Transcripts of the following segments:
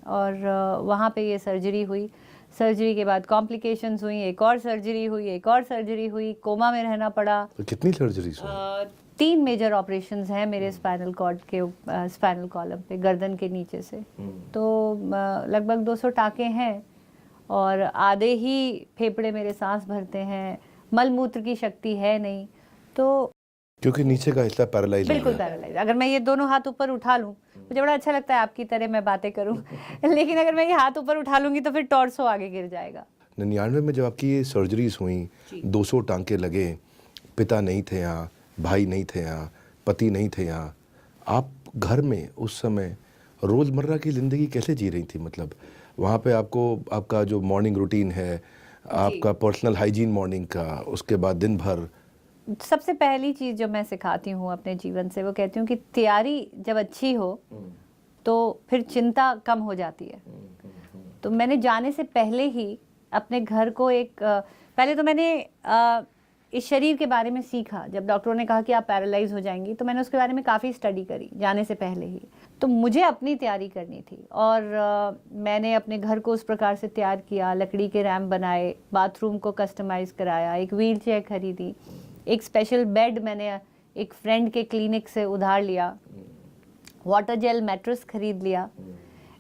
और वहाँ पे ये सर्जरी हुई। सर्जरी के बाद कॉम्प्लिकेशंस हुई, एक और सर्जरी हुई, एक और सर्जरी हुई, कोमा में रहना पड़ा। तो कितनी सर्जरीज हुई? 3 मेजर ऑपरेशंस हैं मेरे स्पाइनल कॉर्ड के स्पाइनल कॉलम पे, गर्दन के नीचे से। तो लगभग 200 टाँके हैं और आधे ही फेफड़े मेरे सांस भरते हैं, मल मूत्र की शक्ति है नहीं। तो क्योंकि नीचे का हिस्सा पैरालाइज हो बिल्कुल गया। पैरालाइज। अगर मैं ये दोनों हाथ ऊपर उठा लूँ, मुझे बड़ा अच्छा लगता है आपकी तरह मैं बातें करूँ लेकिन अगर मैं ये हाथ ऊपर उठा लूँगी तो फिर टॉर्सो आगे गिर जाएगा। 99 में जब आपकी ये सर्जरीज हुई, 200 टांके लगे, पिता नहीं थे यहाँ, भाई नहीं थे यहाँ, पति नहीं थे यहाँ, आप घर में उस समय रोज़मर्रा की ज़िंदगी कैसे जी रही थी? मतलब वहाँ पे आपको आपका जो मॉर्निंग रूटीन है, आपका पर्सनल हाइजीन मॉर्निंग का, उसके बाद दिन भर। सबसे पहली चीज़ जो मैं सिखाती हूँ अपने जीवन से, वो कहती हूँ कि तैयारी जब अच्छी हो तो फिर चिंता कम हो जाती है। तो मैंने जाने से पहले ही अपने घर को एक पहले तो मैंने इस शरीर के बारे में सीखा। जब डॉक्टरों ने कहा कि आप पैरालाइज हो जाएंगी, तो मैंने उसके बारे में काफ़ी स्टडी करी जाने से पहले ही। तो मुझे अपनी तैयारी करनी थी और मैंने अपने घर को उस प्रकार से तैयार किया, लकड़ी के रैम्प बनाए, बाथरूम को कस्टमाइज़ कराया, एक व्हील चेयर खरीदी, एक स्पेशल बेड मैंने एक फ्रेंड के क्लिनिक से उधार लिया, वाटर जेल मैट्रेस खरीद लिया।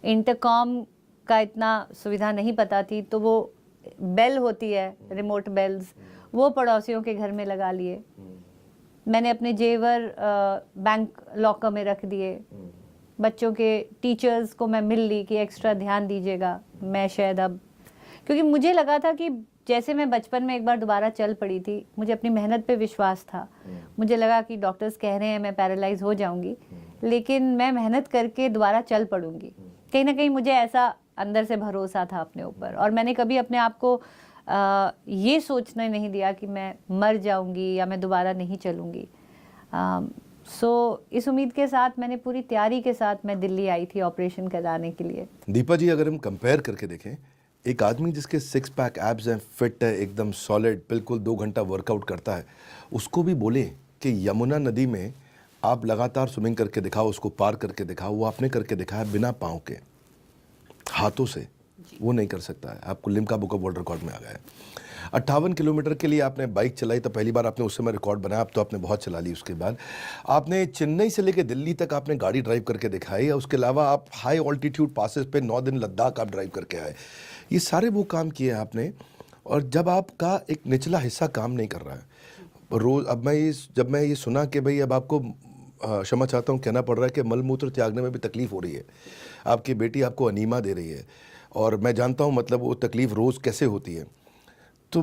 इंटरकॉम का इतना सुविधा नहीं पता थी, तो वो बेल होती है, रिमोट बेल्स, वो पड़ोसियों के घर में लगा लिए। मैंने अपने जेवर बैंक लॉकर में रख दिए। बच्चों के टीचर्स को मैं मिल ली कि एक्स्ट्रा ध्यान दीजिएगा, मैं शायद अब, क्योंकि मुझे लगा था कि जैसे मैं बचपन में एक बार दोबारा चल पड़ी थी, मुझे अपनी मेहनत पे विश्वास था। मुझे लगा कि डॉक्टर्स कह रहे हैं मैं पैरालाइज हो जाऊंगी, लेकिन मैं मेहनत करके दोबारा चल पड़ूंगी। कहीं ना कहीं मुझे ऐसा अंदर से भरोसा था अपने ऊपर, और मैंने कभी अपने आप को ये सोचने नहीं दिया कि मैं मर जाऊंगी या मैं दोबारा नहीं चलूंगी। इस उम्मीद के साथ मैंने पूरी तैयारी के साथ मैं दिल्ली आई थी ऑपरेशन कराने के लिए। दीपा जी, अगर हम कंपेयर करके देखें, एक आदमी जिसके 6 पैक एब्स हैं, फिट है, एकदम सॉलिड, बिल्कुल 2 घंटा वर्कआउट करता है, उसको भी बोले कि यमुना नदी में आप लगातार स्विमिंग करके दिखाओ, उसको पार करके दिखाओ, वो आपने करके दिखाया बिना पाँव के, हाथों से। वो नहीं कर सकता है। आपको Limca book of world record में आ गया है। 58 किलोमीटर के लिए आपने बाइक चलाई, तो पहली बार आपने उस समय रिकॉर्ड बनाया। अब तो आपने बहुत चला ली। उसके बाद आपने चेन्नई से लेकर दिल्ली तक आपने गाड़ी ड्राइव करके दिखाई। उसके अलावा आप हाई ऑल्टीट्यूड पासेस पे 9 दिन लद्दाख आप ड्राइव करके आए। ये सारे वो काम किए आपने। और जब आपका एक निचला हिस्सा काम नहीं कर रहा है रोज़, जब मैं ये सुना कि भाई अब आपको क्षमा चाहता हूँ कहना पड़ रहा है कि मलमूत्र त्यागने में भी तकलीफ़ हो रही है, आपकी बेटी आपको अनीमा दे रही है, और मैं जानता हूँ मतलब वो तकलीफ़ रोज़ कैसे होती है।